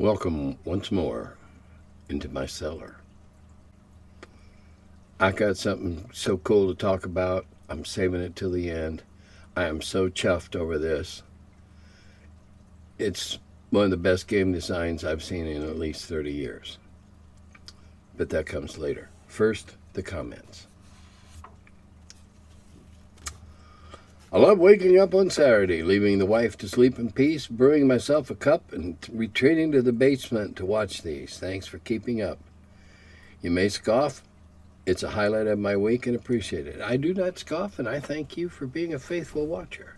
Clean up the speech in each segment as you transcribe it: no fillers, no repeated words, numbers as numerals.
Welcome once more into my cellar. I got something so cool to talk about. I'm saving it till the end. I am so chuffed over this. It's one of the best game designs I've seen in at least 30 years. But that comes later. First, the comments. I love waking up on Saturday, leaving the wife to sleep in peace, brewing myself a cup, and retreating to the basement to watch these. Thanks for keeping up. You may scoff. It's a highlight of my week and appreciate it. I do not scoff, and I thank you for being a faithful watcher.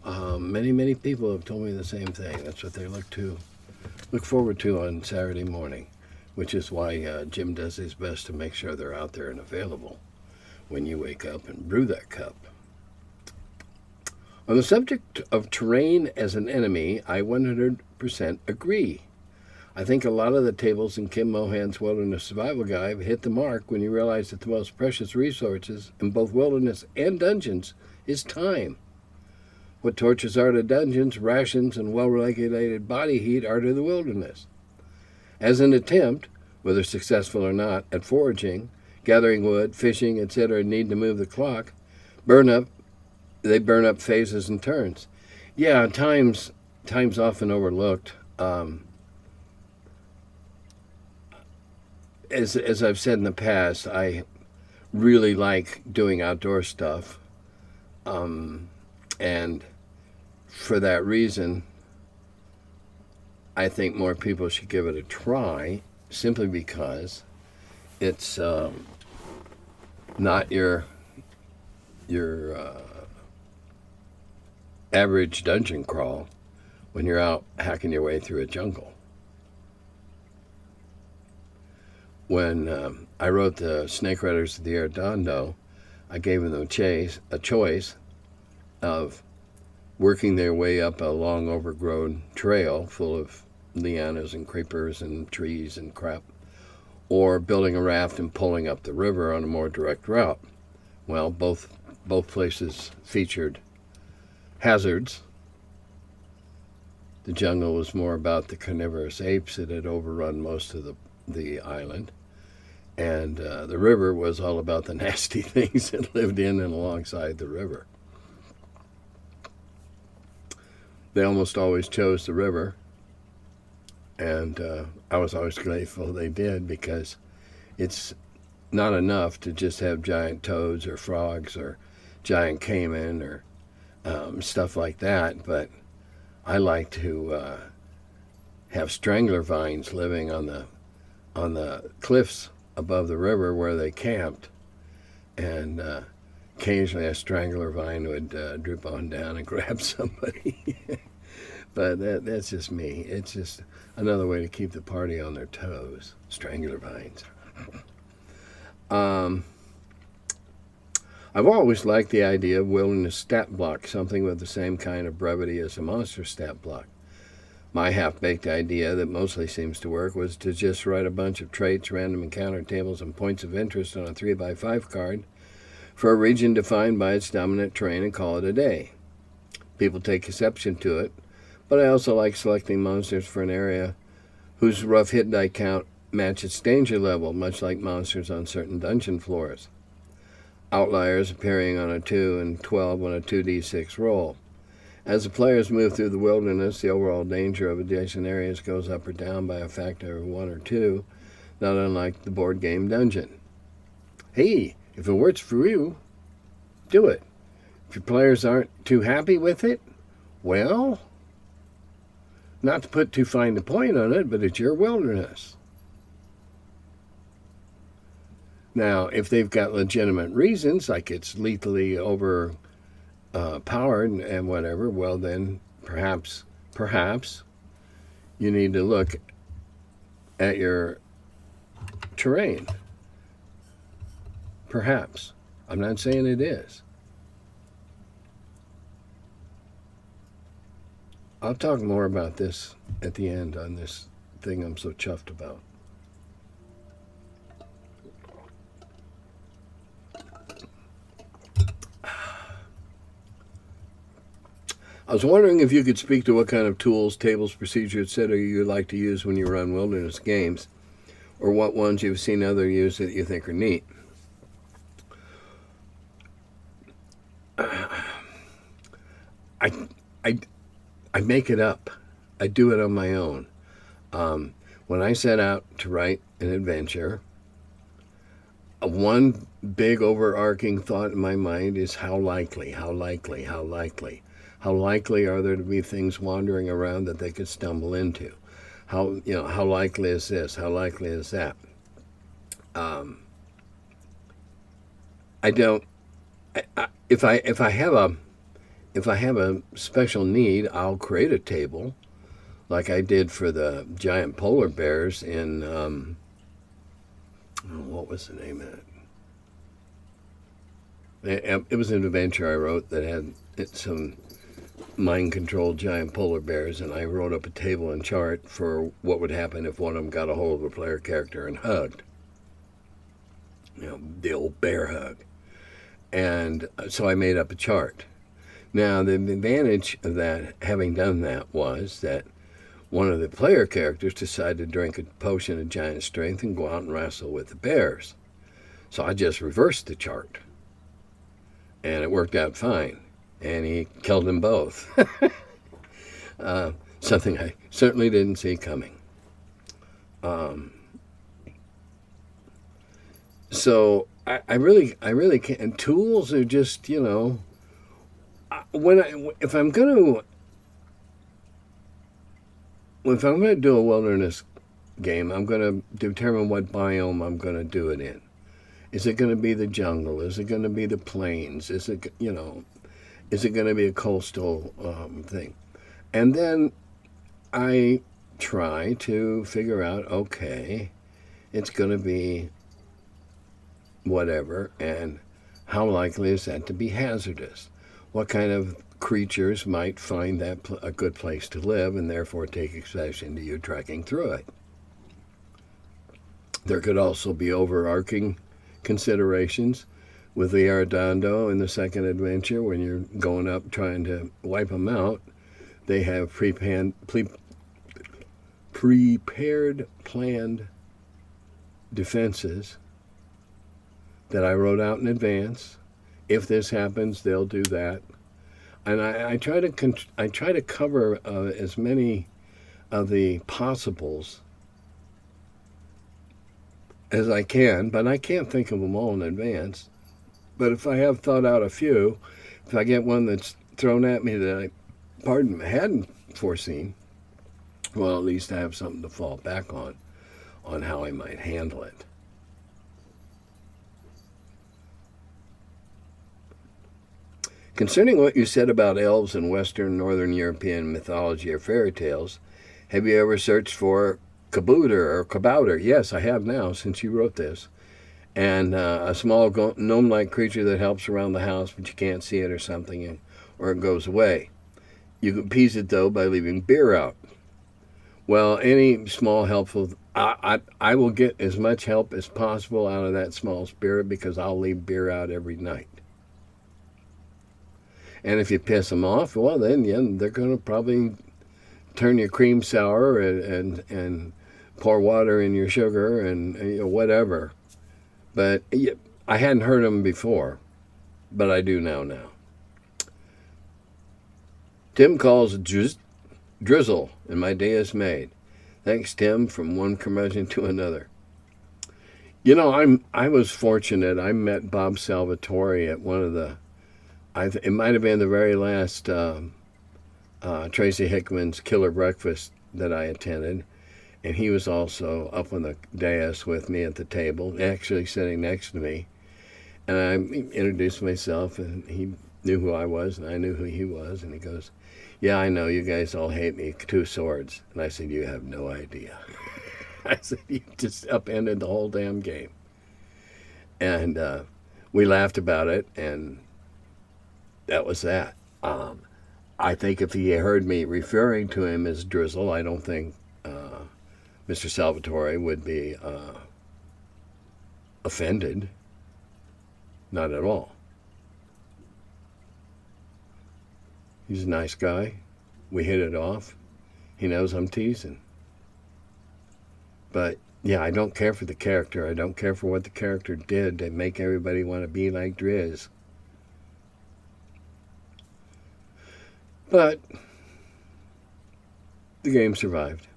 Many people have told me the same thing. That's what they look forward to on Saturday morning, which is why Jim does his best to make sure they're out there and available when you wake up and brew that cup. On the subject of terrain as an enemy, I 100% agree. I think a lot of the tables in Kim Mohan's Wilderness Survival Guide hit the mark when you realize that the most precious resources in both wilderness and dungeons is time. What torches are to dungeons, rations, and well-regulated body heat are to the wilderness. As an attempt, whether successful or not, at foraging, gathering wood, fishing, etc., need to move the clock, they burn up phases and turns. Yeah, time's often overlooked. As I've said in the past, I really like doing outdoor stuff. And for that reason, I think more people should give it a try, simply because it's not your average dungeon crawl when you're out hacking your way through a jungle. When I wrote the Snake Riders of the Arredondo, I gave them a choice of working their way up a long overgrown trail full of lianas and creepers and trees and crap, or building a raft and pulling up the river on a more direct route. Well, both places featured hazards. The jungle was more about the carnivorous apes that had overrun most of the island. And the river was all about the nasty things that lived in and alongside the river. They almost always chose the river, and I was always grateful they did, because it's not enough to just have giant toads or frogs or giant caiman or stuff like that, but I like to have strangler vines living on the cliffs above the river where they camped, and occasionally a strangler vine would droop on down and grab somebody. But that's just me. It's just another way to keep the party on their toes. Strangler vines. I've always liked the idea of wilderness stat block, something with the same kind of brevity as a monster stat block. My half-baked idea that mostly seems to work was to just write a bunch of traits, random encounter tables, and points of interest on a 3x5 card for a region defined by its dominant terrain and call it a day. People take exception to it, but I also like selecting monsters for an area whose rough hit die count match its danger level, much like monsters on certain dungeon floors. Outliers appearing on a 2 and 12 on a 2d6 roll. As the players move through the wilderness, the overall danger of adjacent areas goes up or down by a factor of 1 or 2, not unlike the board game Dungeon. Hey, if it works for you, do it. If your players aren't too happy with it, well, not to put too fine a point on it, but it's your wilderness. Now, if they've got legitimate reasons, like it's lethally overpowered and whatever, well then perhaps you need to look at your terrain. Perhaps. I'm not saying it is. I'll talk more about this at the end on this thing I'm so chuffed about. I was wondering if you could speak to what kind of tools, tables, procedures, etc. you like to use when you run wilderness games, or what ones you've seen others use that you think are neat. I, I, I make it up. I do it on my own. When I set out to write an adventure, one big overarching thought in my mind is how likely are there to be things wandering around that they could stumble into? How likely is this? How likely is that? I don't. If I have a special need, I'll create a table, like I did for the giant polar bears in what was the name of it? It was an adventure I wrote that had some mind-controlled giant polar bears, and I wrote up a table and chart for what would happen if one of them got a hold of a player character and hugged. The old bear hug. And so I made up a chart. Now, the advantage of that, having done that, was that one of the player characters decided to drink a potion of giant strength and go out and wrestle with the bears. So I just reversed the chart. And it worked out fine. And he killed them both. Something I certainly didn't see coming. So I really can't. And tools are just, if I'm gonna do a wilderness game, I'm gonna determine what biome I'm gonna do it in. Is it gonna be the jungle? Is it gonna be the plains? Is it gonna be a coastal thing? And then I try to figure out, okay, it's gonna be whatever, and how likely is that to be hazardous? What kind of creatures might find that a good place to live and therefore take exception to you trekking through it? There could also be overarching considerations with the Arredondo in the second adventure. When you're going up trying to wipe them out, they have prepared, planned defenses that I wrote out in advance. If this happens, they'll do that. And I try to cover as many of the possibles as I can, but I can't think of them all in advance. But if I have thought out a few, if I get one that's thrown at me that I hadn't foreseen, well, at least I have something to fall back on how I might handle it. Concerning what you said about elves in Western Northern European mythology or fairy tales, have you ever searched for kabouter? Yes, I have now, since you wrote this. And a small gnome-like creature that helps around the house, but you can't see it or something, or it goes away. You can appease it, though, by leaving beer out. Well, any small helpful... I will get as much help as possible out of that small spirit, because I'll leave beer out every night. And if you piss them off, well, then they're going to probably turn your cream sour and pour water in your sugar and whatever. But I hadn't heard them before, but I do now. Tim calls drizzle, and my day is made. Thanks, Tim, from one curmudgeon to another. I was fortunate. I met Bob Salvatore at one of the... it might have been the very last Tracy Hickman's Killer Breakfast that I attended. And he was also up on the dais with me at the table, actually sitting next to me. And I introduced myself, and he knew who I was, and I knew who he was. And he goes, "Yeah, I know, you guys all hate me, two swords." And I said, "You have no idea." I said, "You just upended the whole damn game." And we laughed about it, and that was that. I think if he heard me referring to him as Drizzle, I don't think Mr. Salvatore would be offended. Not at all. He's a nice guy. We hit it off. He knows I'm teasing. But yeah, I don't care for the character. I don't care for what the character did to make everybody want to be like Driz. But the game survived.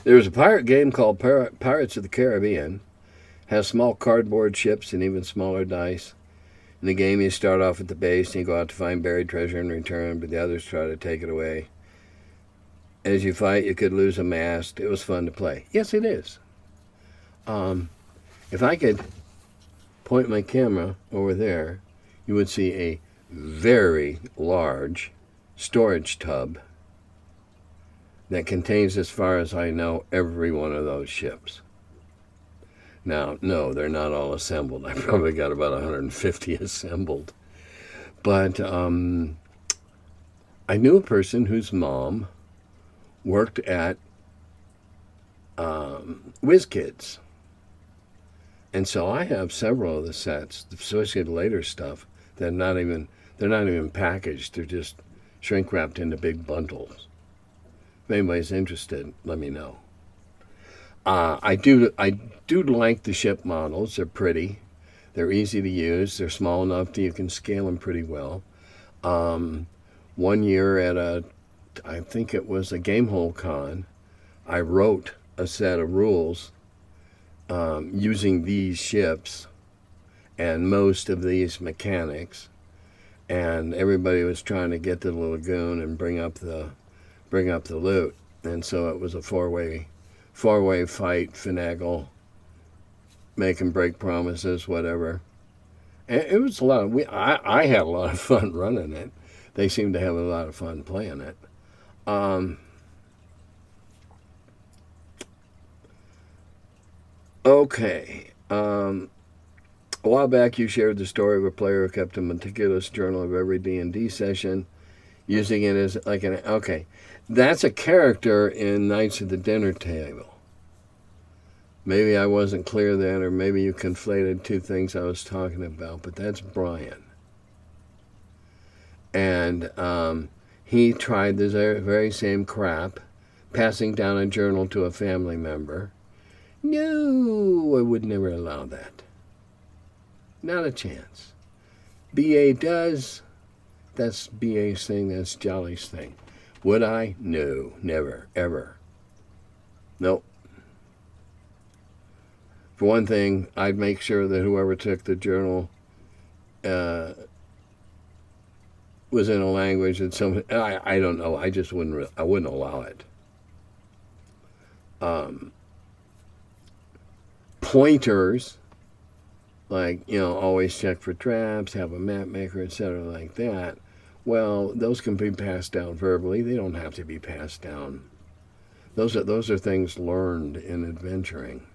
There was a pirate game called Pirates of the Caribbean. Has small cardboard ships and even smaller dice. In the game, you start off at the base and you go out to find buried treasure and return, but the others try to take it away. As you fight, you could lose a mast. It was fun to play. Yes, it is. If I could point my camera over there, you would see a very large storage tub that contains, as far as I know, every one of those ships. Now, no, they're not all assembled. I probably got about 150 assembled. But I knew a person whose mom worked at WizKids. And so I have several of the sets, especially the later stuff, that they're not even packaged. They're just shrink wrapped into big bundles. If anybody's interested, let me know. I do like the ship models. They're pretty. They're easy to use. They're small enough that you can scale them pretty well. One year at I think it was a Gamehole Con, I wrote a set of rules using these ships and most of these mechanics, and everybody was trying to get to the lagoon and bring up the loot, and so it was a four-way fight, finagle, make and break promises, whatever. And it was a lot of, I had a lot of fun running it. They seemed to have a lot of fun playing it. Okay. A while back you shared the story of a player who kept a meticulous journal of every D&D session, using it as like an... Okay. That's a character in Knights of the Dinner Table. Maybe I wasn't clear then, or maybe you conflated two things I was talking about, but that's Brian. And he tried this very same crap, passing down a journal to a family member. No, I would never allow that. Not a chance. BA does. That's BA's thing, that's Jolly's thing. Would I? No, never, ever. Nope. For one thing, I'd make sure that whoever took the journal was in a language that I don't know. I just wouldn't allow it. Pointers, like, always check for traps, have a map maker, etc., like that. Well, those can be passed down verbally. They don't have to be passed down. Those are things learned in adventuring.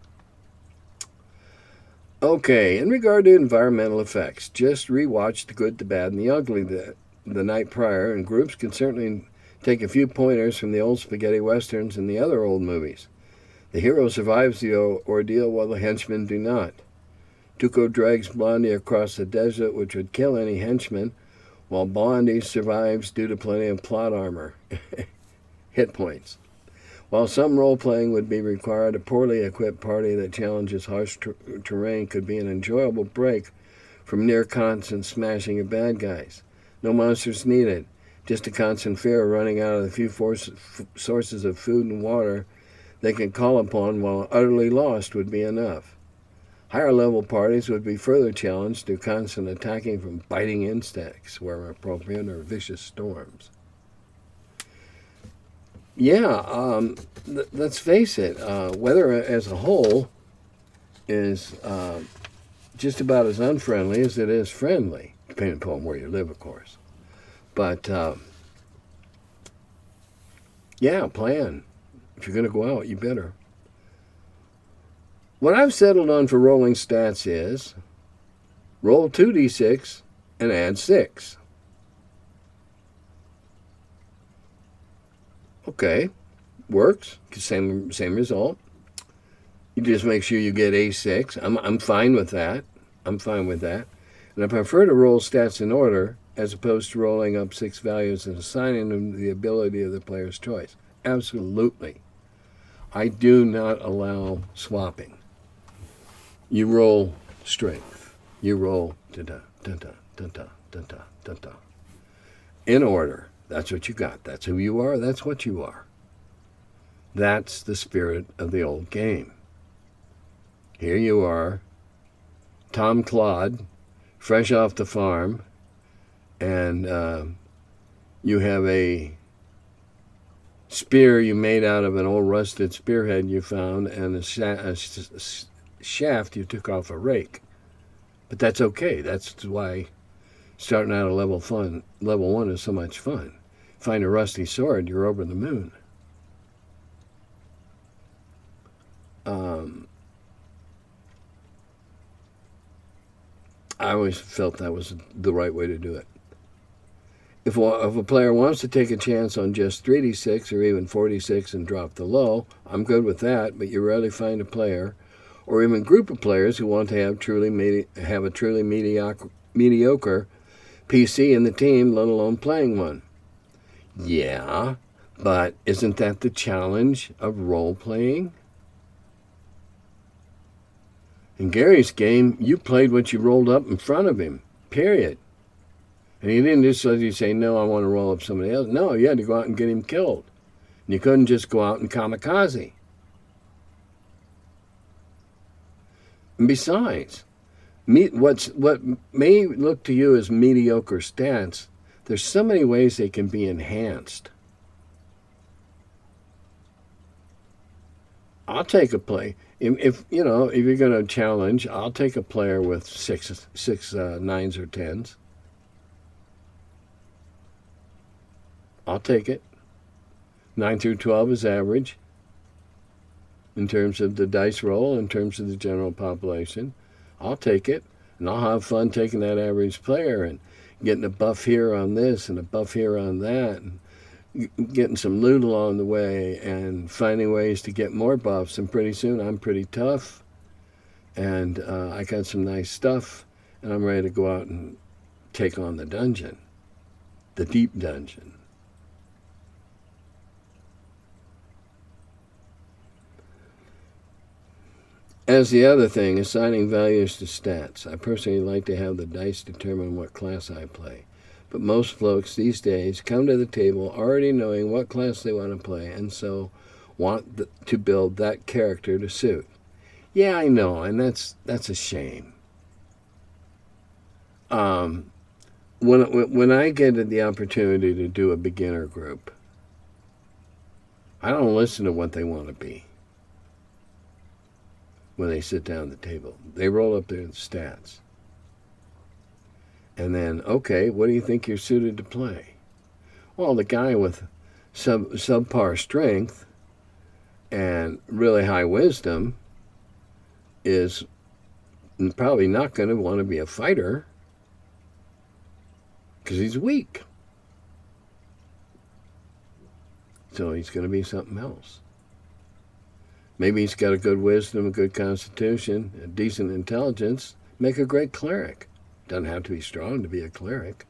Okay, in regard to environmental effects, just rewatch The Good, the Bad, and the Ugly the night prior, and groups can certainly take a few pointers from the old spaghetti westerns and the other old movies. The hero survives the ordeal while the henchmen do not. Tuco drags Blondie across the desert, which would kill any henchman, while Blondie survives due to plenty of plot armor. Hit points. While some role-playing would be required, a poorly equipped party that challenges harsh terrain could be an enjoyable break from near-constant smashing of bad guys. No monsters needed, just a constant fear of running out of the few sources of food and water they can call upon while utterly lost would be enough. Higher-level parties would be further challenged to constant attacking from biting insects, where appropriate, or vicious storms. Yeah, let's face it, weather as a whole is just about as unfriendly as it is friendly, depending upon where you live, of course. But, yeah, plan. If you're going to go out, you better. What I've settled on for rolling stats is roll 2d6 and add 6. Okay, works. Same result. You just make sure you get A6. I'm fine with that. I'm fine with that. And I prefer to roll stats in order as opposed to rolling up 6 values and assigning them the ability of the player's choice. Absolutely. I do not allow swapping. You roll strength. You roll da-da, da-da, da-da, da-da, da-da. In order. That's what you got. That's who you are. That's what you are. That's the spirit of the old game. Here you are, Tom Claude, fresh off the farm, and you have a spear you made out of an old rusted spearhead you found and a shaft you took off a rake. But that's okay. That's why starting out at level 1 is so much fun. Find a rusty sword, you're over the moon. I always felt that was the right way to do it. If a player wants to take a chance on just 3d6 or even 4d6 and drop the low, I'm good with that, but you rarely find a player or even group of players who want to have a truly mediocre PC in the team, let alone playing one. Yeah, but isn't that the challenge of role-playing? In Gary's game, you played what you rolled up in front of him, period. And he didn't just let you say, no, I want to roll up somebody else. No, you had to go out and get him killed. And you couldn't just go out and kamikaze. And besides, what may look to you as mediocre stats, there's so many ways they can be enhanced. I'll take a play. If you're going to challenge, I'll take a player with six 9s or 10s. I'll take it. 9 through 12 is average in terms of the dice roll, in terms of the general population. I'll take it, and I'll have fun taking that average player and getting a buff here on this and a buff here on that, and getting some loot along the way and finding ways to get more buffs. And pretty soon I'm pretty tough, and I got some nice stuff, and I'm ready to go out and take on the dungeon, the deep dungeon. As the other thing, assigning values to stats. I personally like to have the dice determine what class I play. But most folks these days come to the table already knowing what class they want to play, and so want to build that character to suit. Yeah, I know, and that's a shame. When I get the opportunity to do a beginner group, I don't listen to what they want to be. When they sit down at the table, they roll up their stats. And then, okay, what do you think you're suited to play? Well, the guy with subpar strength and really high wisdom is probably not going to want to be a fighter because he's weak. So he's going to be something else. Maybe he's got a good wisdom, a good constitution, a decent intelligence. Make a great cleric. Doesn't have to be strong to be a cleric.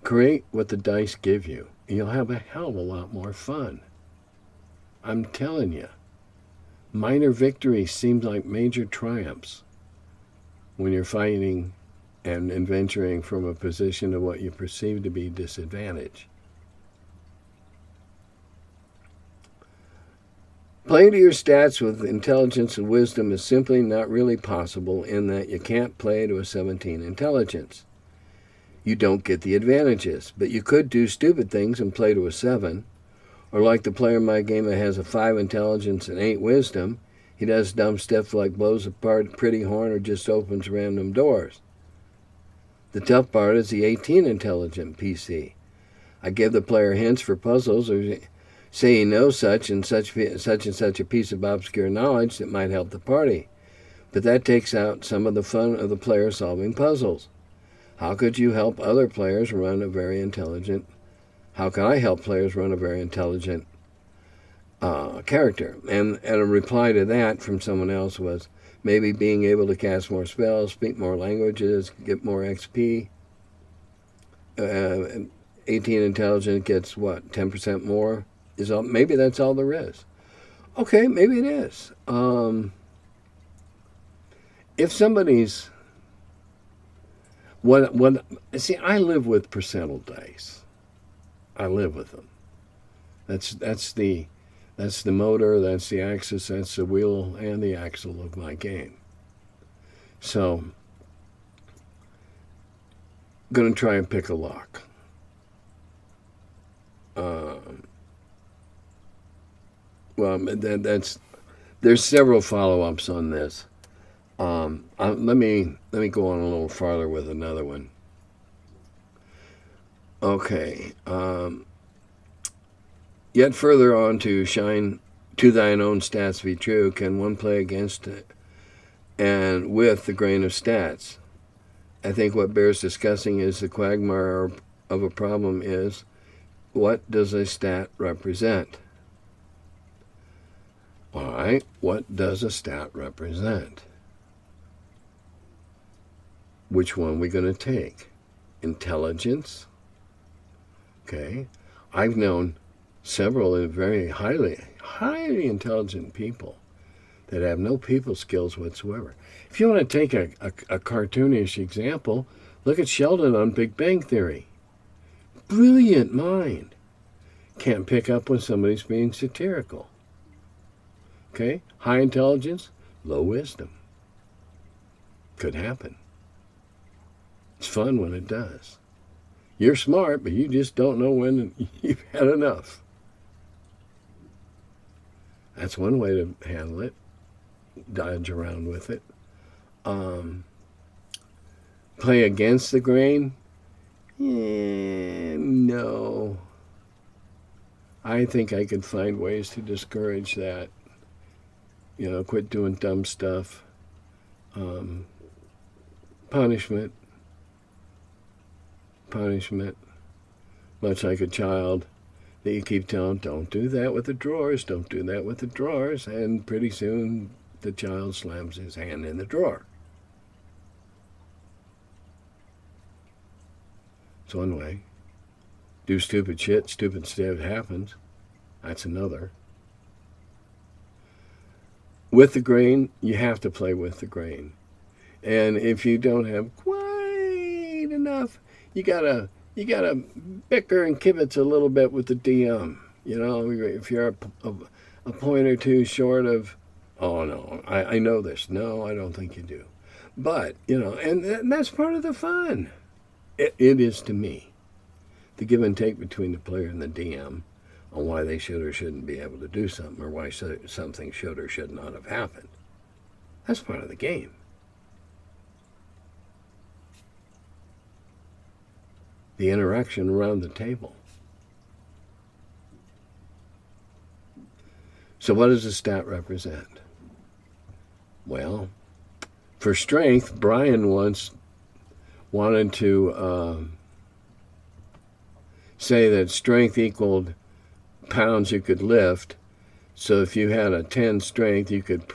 Create what the dice give you, and you'll have a hell of a lot more fun. I'm telling you, minor victories seem like major triumphs when you're fighting and adventuring from a position of what you perceive to be disadvantage. Playing to your stats with intelligence and wisdom is simply not really possible in that you can't play to a 17 intelligence. You don't get the advantages, but you could do stupid things and play to a 7. Or like the player in my game that has a 5 intelligence and 8 wisdom, he does dumb stuff like blows apart a pretty horn or just opens random doors. The tough part is the 18 intelligent PC. I give the player hints for puzzles or say he knows such and such a piece of obscure knowledge that might help the party. But that takes out some of the fun of the player solving puzzles. How could you help other players run a very intelligent, How can I help players run a very intelligent character? And a reply to that from someone else was maybe being able to cast more spells, speak more languages, get more XP. 18 intelligent gets what, 10% more? Maybe that's all there is. Okay, maybe it is. If somebody's see, I live with percentile dice. I live with them. That's the motor, that's the axis, that's the wheel and the axle of my game. So, I'm going to try and pick a lock. Well, there's several follow-ups on this. Let me go on a little farther with another one. Okay. Yet further on to shine to thine own stats be true, can one play against it and with the grain of stats? I think what bears discussing is the quagmire of a problem is, what does a stat represent? All right, what does a stat represent? Which one are we going to take? Intelligence? Okay. I've known several very highly intelligent people that have no people skills whatsoever. If you want to take a cartoonish example, look at Sheldon on Big Bang Theory. Brilliant mind. Can't pick up when somebody's being satirical. Okay? High intelligence, low wisdom. Could happen. It's fun when it does. You're smart, but you just don't know when you've had enough. That's one way to handle it. Dodge around with it. Play against the grain? No. I think I could find ways to discourage that. You know, quit doing dumb stuff. Punishment. Much like a child that you keep telling, don't do that with the drawers, don't do that with the drawers, and pretty soon the child slams his hand in the drawer. It's one way. Do stupid shit, stupid stuff happens. That's another. With the grain, you have to play with the grain. And if you don't have quite enough, you gotta bicker and kibitz a little bit with the DM. You know, if you're a point or two short of, oh no, I know this. No, I don't think you do. But, you know, and that's part of the fun. It is to me. The give and take between the player and the DM on why they should or shouldn't be able to do something, or why something should or should not have happened. That's part of the game. The interaction around the table. So what does a stat represent? Well, for strength, Brian once wanted to say that strength equaled pounds you could lift. So if you had a 10 strength, you could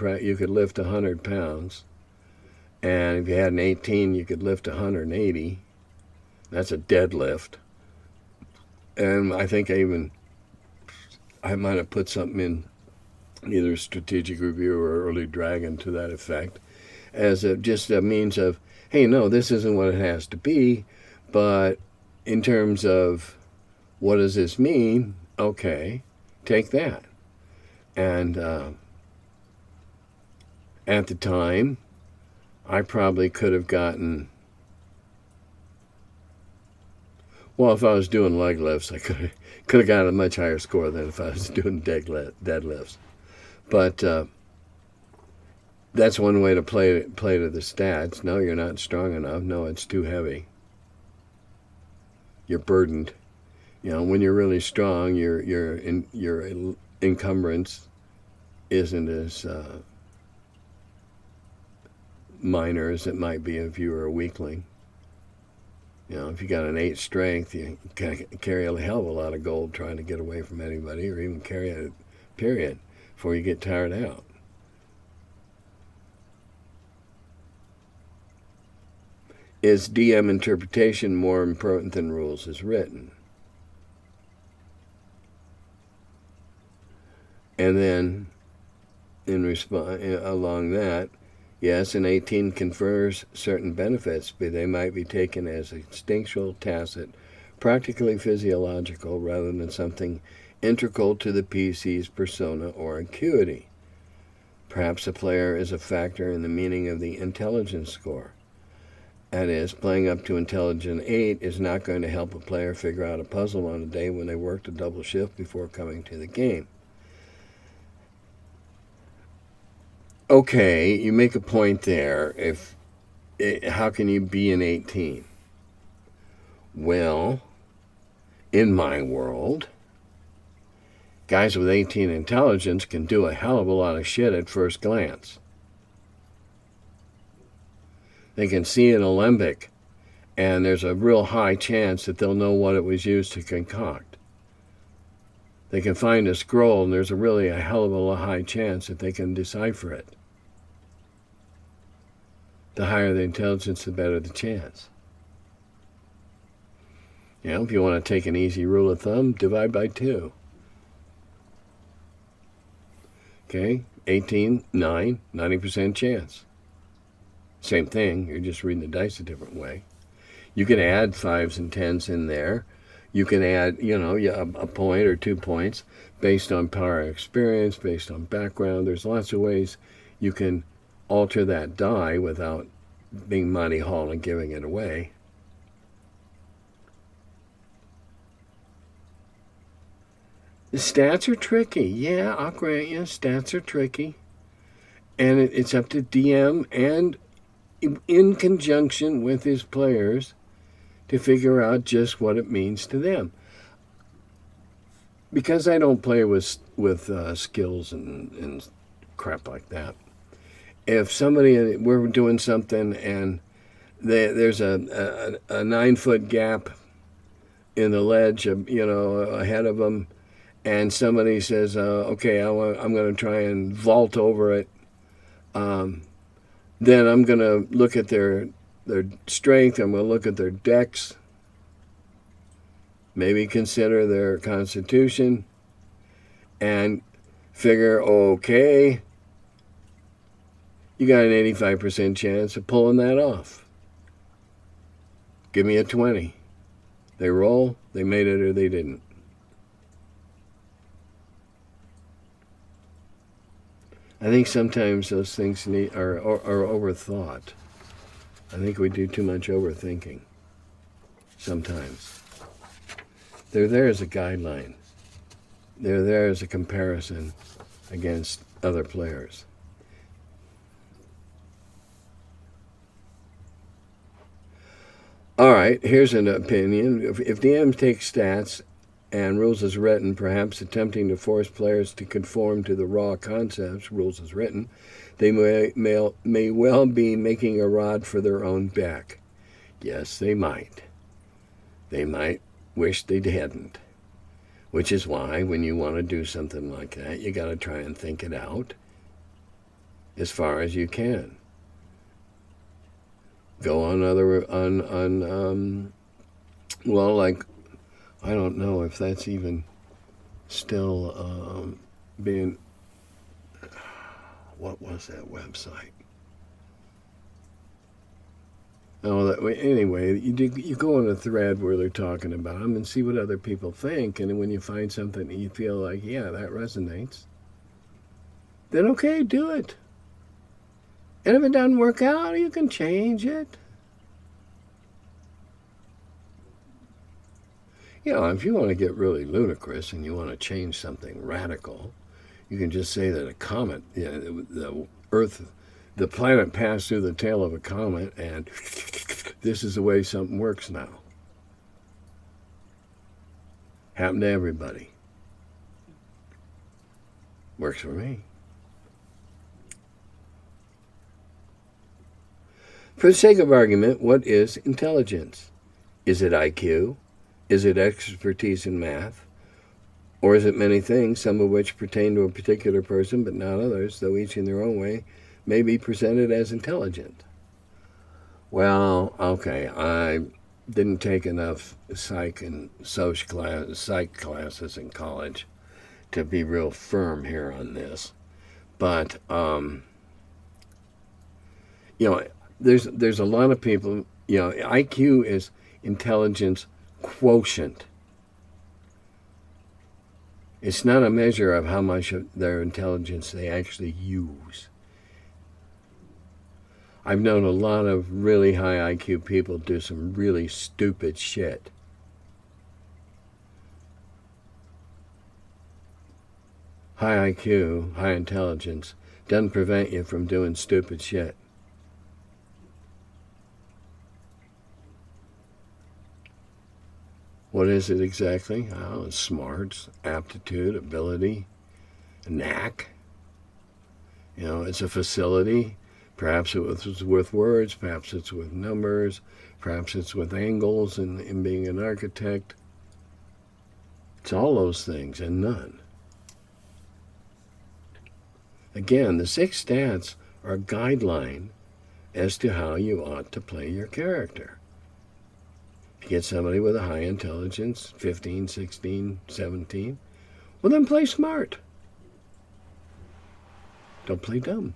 lift 100 pounds. And if you had an 18, you could lift 180. That's a deadlift. And I think I might have put something in either Strategic Review or Early Dragon to that effect, as just a means of, hey, no, this isn't what it has to be, but in terms of what does this mean, okay, take that. And at the time, I probably could have gotten, well, if I was doing leg lifts, I could have gotten a much higher score than if I was doing deadlifts. But that's one way to play to the stats. No, you're not strong enough. No, it's too heavy. You're burdened. You know, when you're really strong, your encumbrance isn't as minor as it might be if you were a weakling. You know, if you got an 8 strength, you can carry a hell of a lot of gold trying to get away from anybody, or even carry it, period, before you get tired out. Is DM interpretation more important than rules as written? And then, in response, along that, yes, an 18 confers certain benefits, but they might be taken as instinctual, tacit, practically physiological, rather than something integral to the PC's persona or acuity. Perhaps a player is a factor in the meaning of the intelligence score. That is, playing up to intelligence 8 is not going to help a player figure out a puzzle on a day when they worked a double shift before coming to the game. Okay, you make a point there. How can you be an 18? Well, in my world, guys with 18 intelligence can do a hell of a lot of shit at first glance. They can see an alembic, and there's a real high chance that they'll know what it was used to concoct. They can find a scroll, and there's really a hell of a high chance that they can decipher it. The higher the intelligence, the better the chance. You know, if you want to take an easy rule of thumb, divide by 2. Okay, 18, 9, 90% chance. Same thing, you're just reading the dice a different way. You can add 5s and 10s in there. You can add, you know, a point or 2 points based on prior experience, based on background. There's lots of ways you can alter that die without being Monty Hall and giving it away. The stats are tricky. Yeah, I'll grant you, stats are tricky. And it's up to DM and in conjunction with his players to figure out just what it means to them. Because I don't play with skills and crap like that. If somebody, we're doing something and there's a 9-foot gap in the ledge, you know, ahead of them, and somebody says, okay, I'm going to try and vault over it, then I'm going to look at their strength, I'm going to look at their dex, maybe consider their constitution, and figure, okay, you got an 85% chance of pulling that off. Give me a 20. They roll, they made it or they didn't. I think sometimes those things are overthought. I think we do too much overthinking. Sometimes. They're there as a guideline. They're there as a comparison against other players. All right, here's an opinion. If DMs take stats and rules as written, perhaps attempting to force players to conform to the raw concepts, rules as written, they may well be making a rod for their own back. Yes, they might. They might wish they hadn't. Which is why when you want to do something like that, you got to try and think it out as far as you can. Go on well, like, I don't know if that's even still being, what was that website? Oh, anyway, you go on a thread where they're talking about them and see what other people think, and when you find something that you feel like, yeah, that resonates, then okay, do it. And if it doesn't work out, you can change it. You know, if you want to get really ludicrous and you want to change something radical, you can just say that a comet, you know, the Earth, the planet passed through the tail of a comet, and this is the way something works now. Happened to everybody. Works for me. For the sake of argument, what is intelligence? Is it IQ? Is it expertise in math? Or is it many things, some of which pertain to a particular person but not others, though each in their own way may be presented as intelligent? Well, okay, I didn't take enough psych classes in college to be real firm here on this. But, there's a lot of people, IQ is intelligence quotient. It's not a measure of how much of their intelligence they actually use. I've known a lot of really high IQ people do some really stupid shit. High IQ, high intelligence, doesn't prevent you from doing stupid shit. What is it exactly? Oh, it's smarts, aptitude, ability, knack. It's a facility. Perhaps it's with words, perhaps it's with numbers, perhaps it's with angles and being an architect. It's all those things and none. Again, the 6 stats are a guideline as to how you ought to play your character. If you get somebody with a high intelligence, 15, 16, 17, well then play smart. Don't play dumb.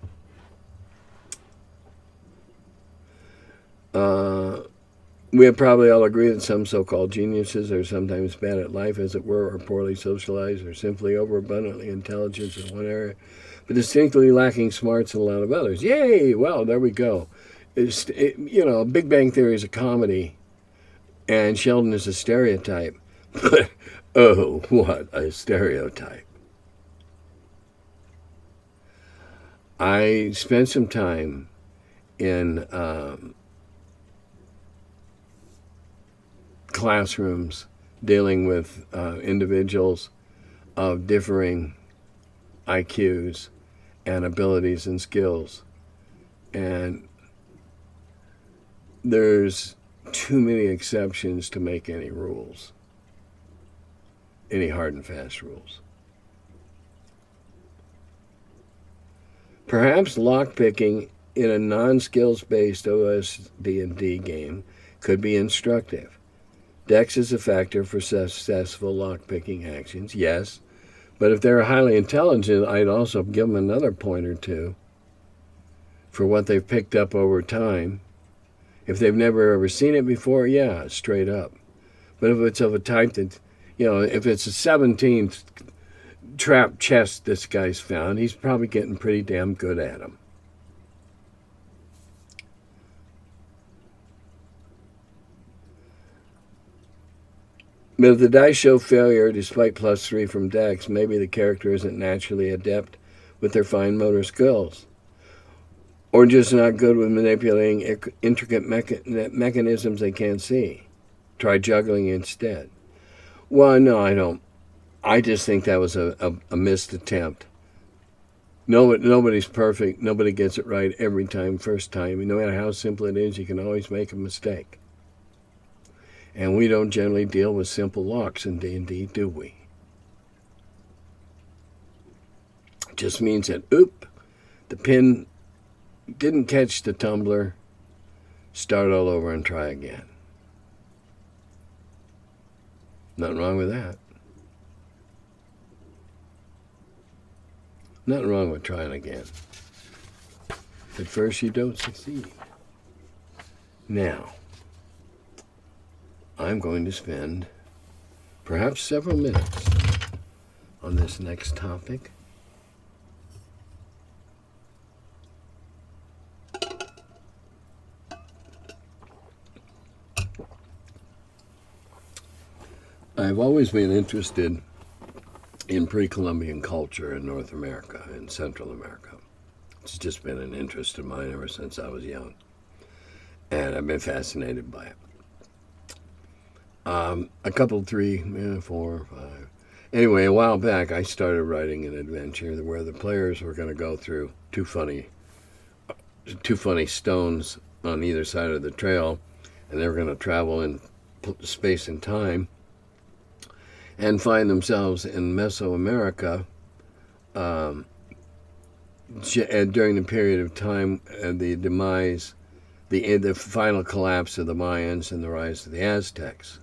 We have probably all agreed that some so-called geniuses are sometimes bad at life, as it were, or poorly socialized, or simply overabundantly intelligent in one area, but distinctly lacking smarts in a lot of others. Yay! Well, there we go. Big Bang Theory is a comedy, and Sheldon is a stereotype. But, oh, what a stereotype. I spent some time in classrooms dealing with individuals of differing IQs and abilities and skills. And there's too many exceptions to make any rules, any hard and fast rules. Perhaps lockpicking in a non-skills-based OSD&D game could be instructive. Dex is a factor for successful lockpicking actions, yes, but if they're highly intelligent, I'd also give them another point or two for what they've picked up over time. If they've never ever seen it before, yeah, straight up. But if it's of a type that, if it's a 17th trap chest this guy's found, he's probably getting pretty damn good at them. But if the dice show failure despite +3 from Dex, maybe the character isn't naturally adept with their fine motor skills, or just not good with manipulating intricate mechanisms they can't see. Try juggling instead. Well, no, I don't. I just think that was a missed attempt. Nobody's perfect. Nobody gets it right every time, first time. No matter how simple it is, you can always make a mistake. And we don't generally deal with simple locks in D&D, do we? It just means that, the pin didn't catch the tumbler, start all over and try again. Nothing wrong with that. Nothing wrong with trying again. At first you don't succeed. Now, I'm going to spend perhaps several minutes on this next topic. I've always been interested in pre-Columbian culture in North America and Central America. It's just been an interest of mine ever since I was young. And I've been fascinated by it. A couple, 3, 4, 5. Anyway, a while back, I started writing an adventure where the players were going to go through two funny stones on either side of the trail, and they were going to travel in space and time, and find themselves in Mesoamerica during the period of time, the demise, the final collapse of the Mayans and the rise of the Aztecs.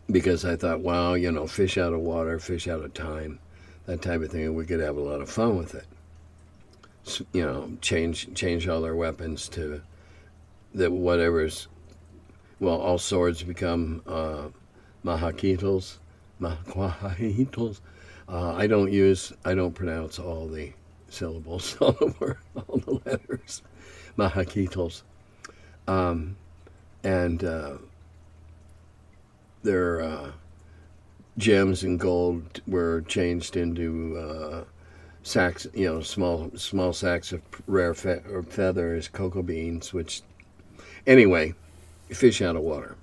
Because I thought, wow, fish out of water, fish out of time, that type of thing, and we could have a lot of fun with it. Change all their weapons to whatever's, all swords become MACUAHUITLs. I don't pronounce all the syllables, all the letters. MACUAHUITLs. Their gems and gold were changed into sacks, small sacks of rare feathers, cocoa beans, which, anyway, fish out of water.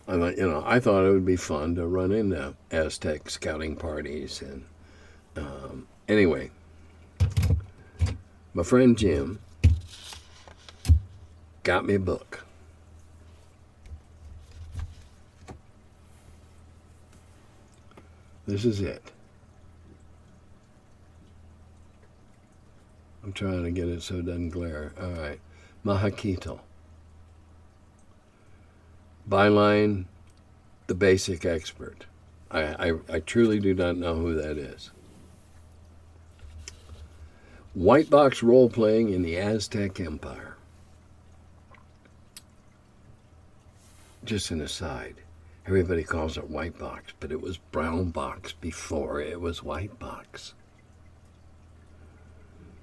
I thought it would be fun to run into Aztec scouting parties, and anyway, my friend Jim got me a book. This is it. I'm trying to get it so it doesn't glare. All right. MACUAHUITL. Byline, the basic expert. I truly do not know who that is. Whitebox role-playing in the Aztec Empire. Just an aside. Everybody calls it Whitebox, but it was Brown Box before it was Whitebox.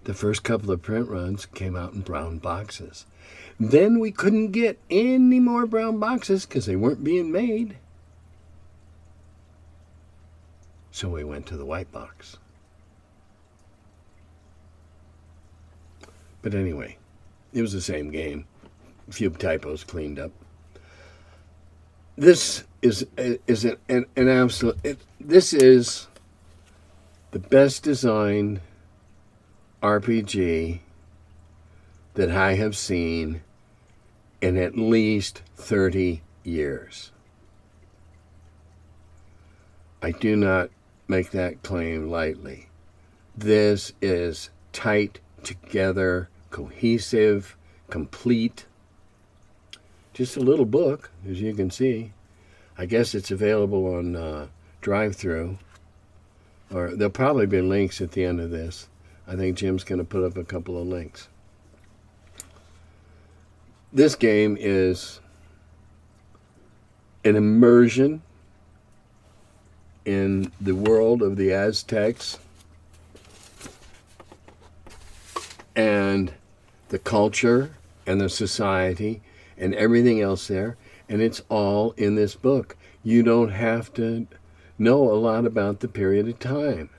The first couple of print runs came out in brown boxes. Then we couldn't get any more brown boxes because they weren't being made. So we went to the white box. But anyway, it was the same game. A few typos cleaned up. This is an absolute... This is the best designed RPG that I have seen in at least 30 years. I do not make that claim lightly. This is tight together, cohesive, complete. Just a little book, as you can see. I guess it's available on drive-through, or there'll probably be links at the end of this. I think Jim's going to put up a couple of links. This game is an immersion in the world of the Aztecs and the culture and the society and everything else there, and it's all in this book. You don't have to know a lot about the period of time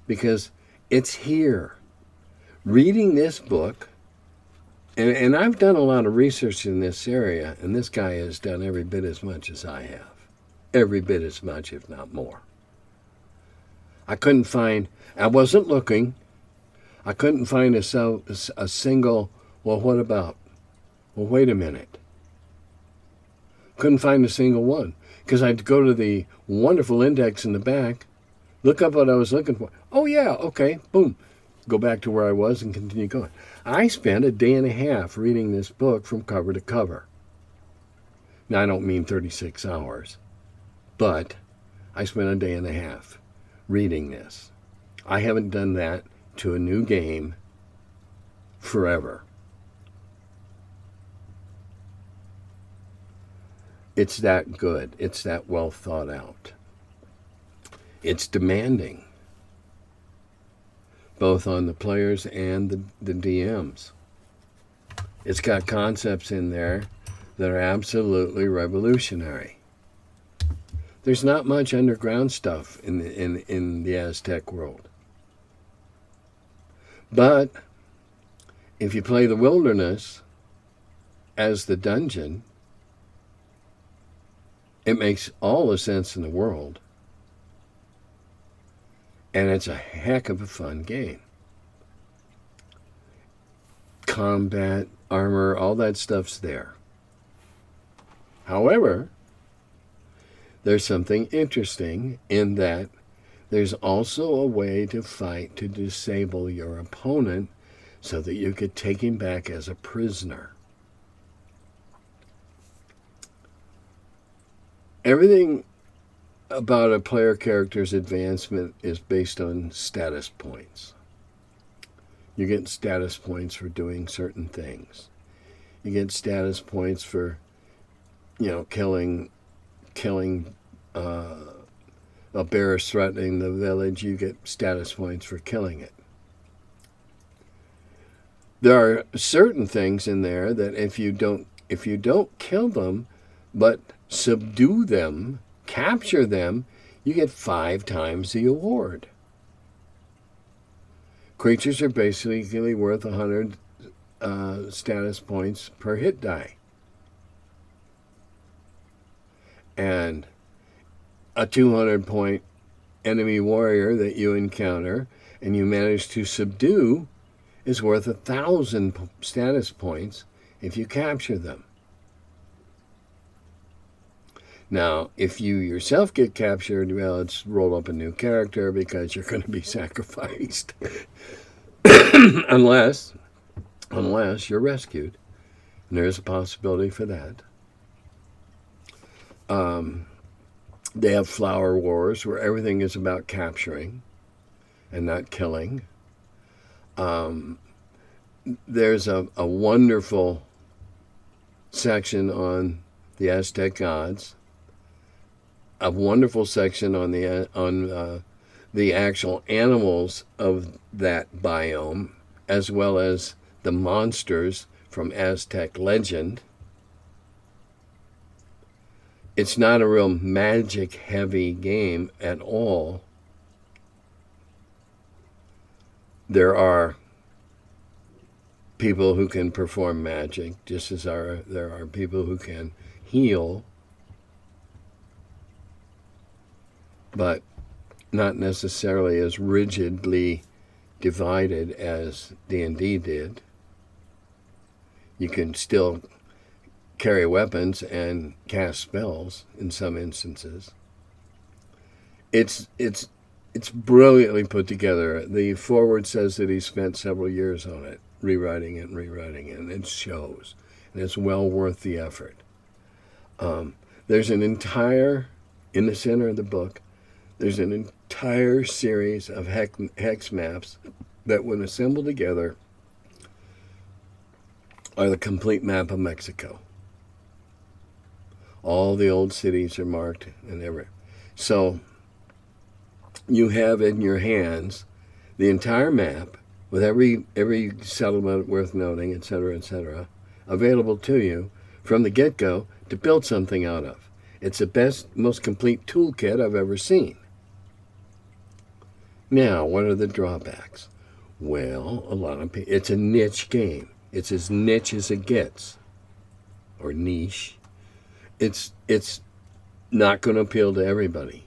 because it's here. Reading this book, and I've done a lot of research in this area, and this guy has done every bit as much as I have. Every bit as much, if not more. I wasn't looking, I couldn't find a single, well, what about? Well, wait a minute. Couldn't find a single one, because I'd go to the wonderful index in the back, look up what I was looking for. Oh, yeah, okay, boom. Go back to where I was and continue going. I spent a day and a half reading this book from cover to cover. Now, I don't mean 36 hours, but I spent a day and a half reading this. I haven't done that to a new game forever. It's that good. It's that well thought out. It's demanding, both on the players and the DMs. It's got concepts in there that are absolutely revolutionary. There's not much underground stuff in the Aztec world. But if you play the wilderness as the dungeon, it makes all the sense in the world. And it's a heck of a fun game. combat, armor, all that stuff's there. However, there's something interesting in that there's also a way to fight to disable your opponent so that you could take him back as a prisoner. Everything about a player character's advancement is based on status points. You get status points for doing certain things. You get status points for, killing a bear is threatening the village. You get status points for killing it. There are certain things in there that if you don't kill them, but subdue them, capture them, you get 5 times the award. Creatures are basically worth 100 status points per hit die. And a 200-point enemy warrior that you encounter and you manage to subdue is worth 1,000 status points if you capture them. Now, if you yourself get captured, well, it's roll up a new character because you're going to be sacrificed. unless you're rescued. And there is a possibility for that. They have Flower Wars where everything is about capturing and not killing. There's a wonderful section on the Aztec gods, a wonderful section on the actual animals of that biome, as well as the monsters from Aztec legend. It's not a real magic-heavy game at all. There are people who can perform magic, just as there are people who can heal, but not necessarily as rigidly divided as D&D did. You can still carry weapons and cast spells in some instances. It's brilliantly put together. The foreword says that he spent several years on it, rewriting it, and it shows. And it's well worth the effort. There's an entire, in the center of the book, there's an entire series of hex maps that, when assembled together, are the complete map of Mexico. All the old cities are marked and everything. So you have in your hands the entire map with every settlement worth noting, etc., available to you from the get-go to build something out of. It's the best, most complete toolkit I've ever seen. Now, what are the drawbacks? Well, it's a niche game. It's as niche as it gets, or niche. It's not going to appeal to everybody.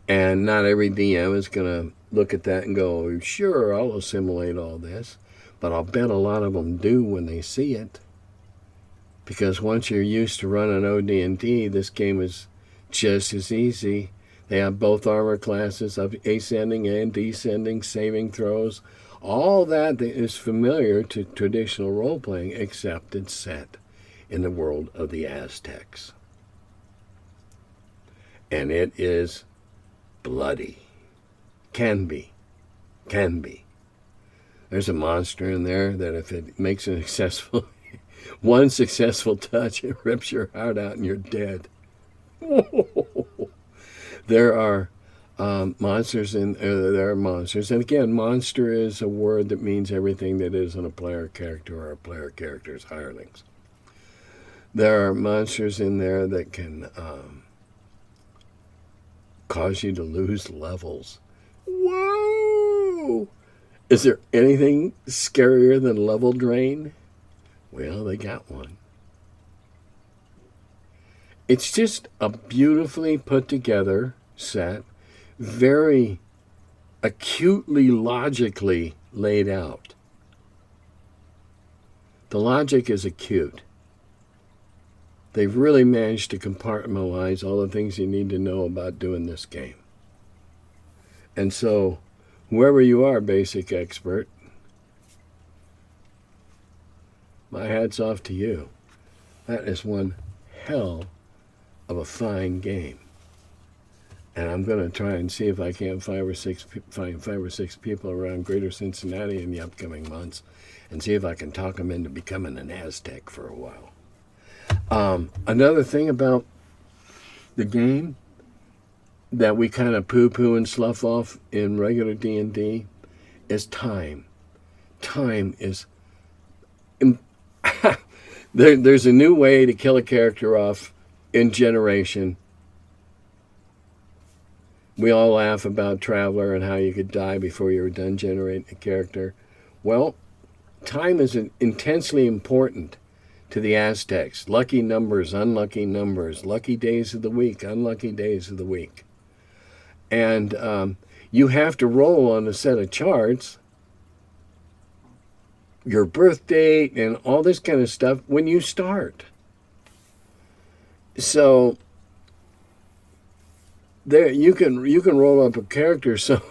And not every DM is going to look at that and go, oh, sure, I'll assimilate all this. But I'll bet a lot of them do when they see it. Because once you're used to running OD&D, this game is just as easy. They have both armor classes of ascending and descending, saving throws. All that is familiar to traditional role-playing, except it's set in the world of the Aztecs. And it is bloody. Can be. There's a monster in there that if it makes a one successful touch, it rips your heart out and you're dead. There are monsters there are monsters. And again, monster is a word that means everything that isn't a player character or a player character's hirelings. There are monsters in there that can cause you to lose levels. Whoa! Is there anything scarier than level drain? Well, they got one. It's just a beautifully put together set, very acutely logically laid out. The logic is acute. They've really managed to compartmentalize all the things you need to know about doing this game. And so, whoever you are, basic expert, my hat's off to you. That is one hell of a fine game. And I'm going to try and see if I can find 5 or 6 people around Greater Cincinnati in the upcoming months, and see if I can talk them into becoming an Aztec for a while. Another thing about the game that we kind of poo-poo and slough off in regular D&D is time. Time is... There's a new way to kill a character off in Generation. We all laugh about Traveler and how you could die before you were done generating a character. Well, time is intensely important to the Aztecs. Lucky numbers, unlucky numbers, lucky days of the week, unlucky days of the week. And you have to roll on a set of charts your birth date and all this kind of stuff when you start. So there you can roll up a character so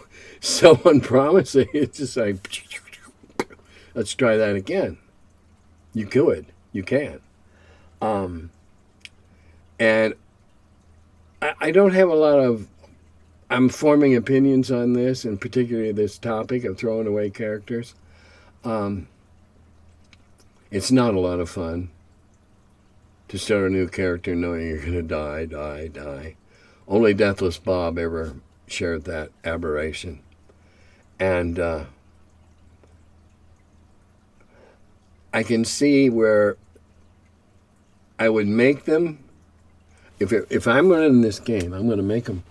unpromising. It's just like, let's try that again. You could, you can. And I don't have a lot of, I'm forming opinions on this, and particularly this topic of throwing away characters. It's not a lot of fun to start a new character knowing you're going to die. Only Deathless Bob ever shared that aberration. And I can see where I would make them, if I'm running this game, I'm going to make them,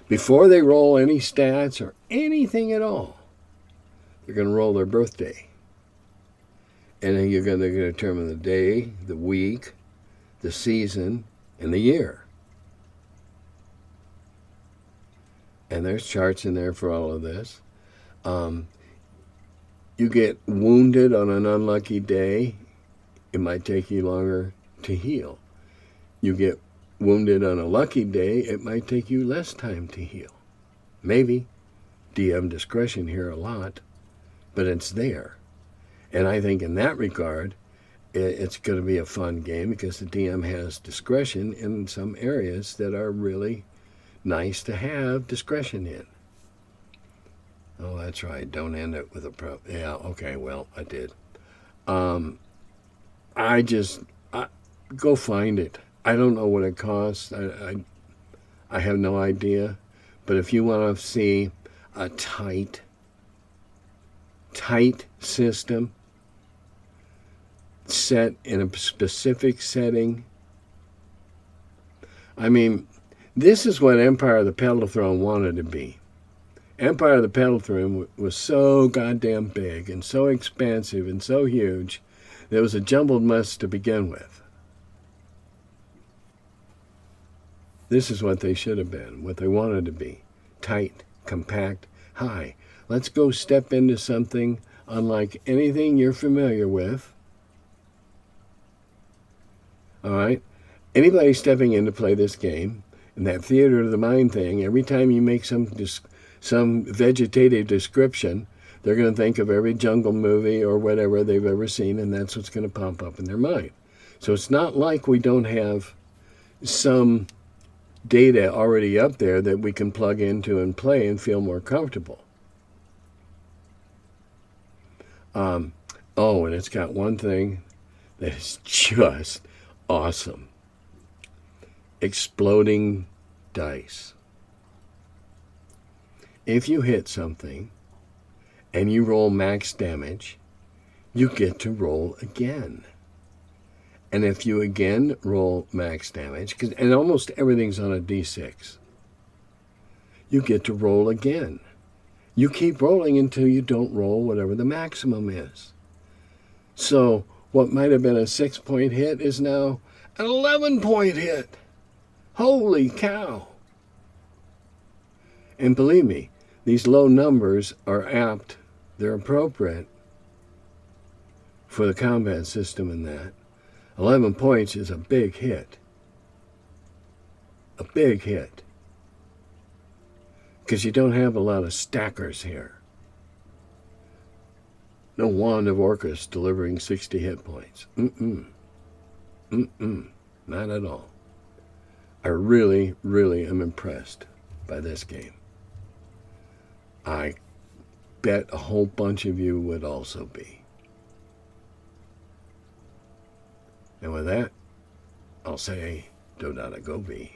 before they roll any stats or anything at all, they're going to roll their birthday. And then they're going to determine the day, the week, the season, and the year. And there's charts in there for all of this. You get wounded on an unlucky day, it might take you longer to heal. You get wounded on a lucky day, it might take you less time to heal. Maybe. DM discretion here a lot, but it's there. And I think in that regard, it's going to be a fun game because the DM has discretion in some areas that are really nice to have discretion in. Oh, that's right. Don't end it with a pro. Yeah, okay, well, I did. Go find it. I don't know what it costs. I have no idea. But if you want to see a tight system set in a specific setting, I mean, this is what Empire of the Petal Throne wanted to be. Empire of the Petal Throne was so goddamn big and so expansive and so huge that it was a jumbled mess to begin with. This is what they should have been, what they wanted to be. Tight, compact, high. Let's go step into something unlike anything you're familiar with. All right? Anybody stepping in to play this game, in that theater of the mind thing, every time you make some vegetative description, they're going to think of every jungle movie or whatever they've ever seen, and that's what's going to pop up in their mind. So it's not like we don't have some data already up there that we can plug into and play and feel more comfortable. And it's got one thing that is just awesome. Exploding dice. If you hit something and you roll max damage, you get to roll again. And if you again roll max damage, and almost everything's on a d6, you get to roll again. You keep rolling until you don't roll whatever the maximum is. So what might have been a 6-point hit is now an 11-point hit. Holy cow. And believe me, these low numbers are apt, they're appropriate for the combat system in that. 11 points is a big hit. A big hit. Because you don't have a lot of stackers here. No Wand of Orcus delivering 60 hit points. Not at all. I really, really am impressed by this game. I bet a whole bunch of you would also be. And with that, I'll say, Dodata Gobi.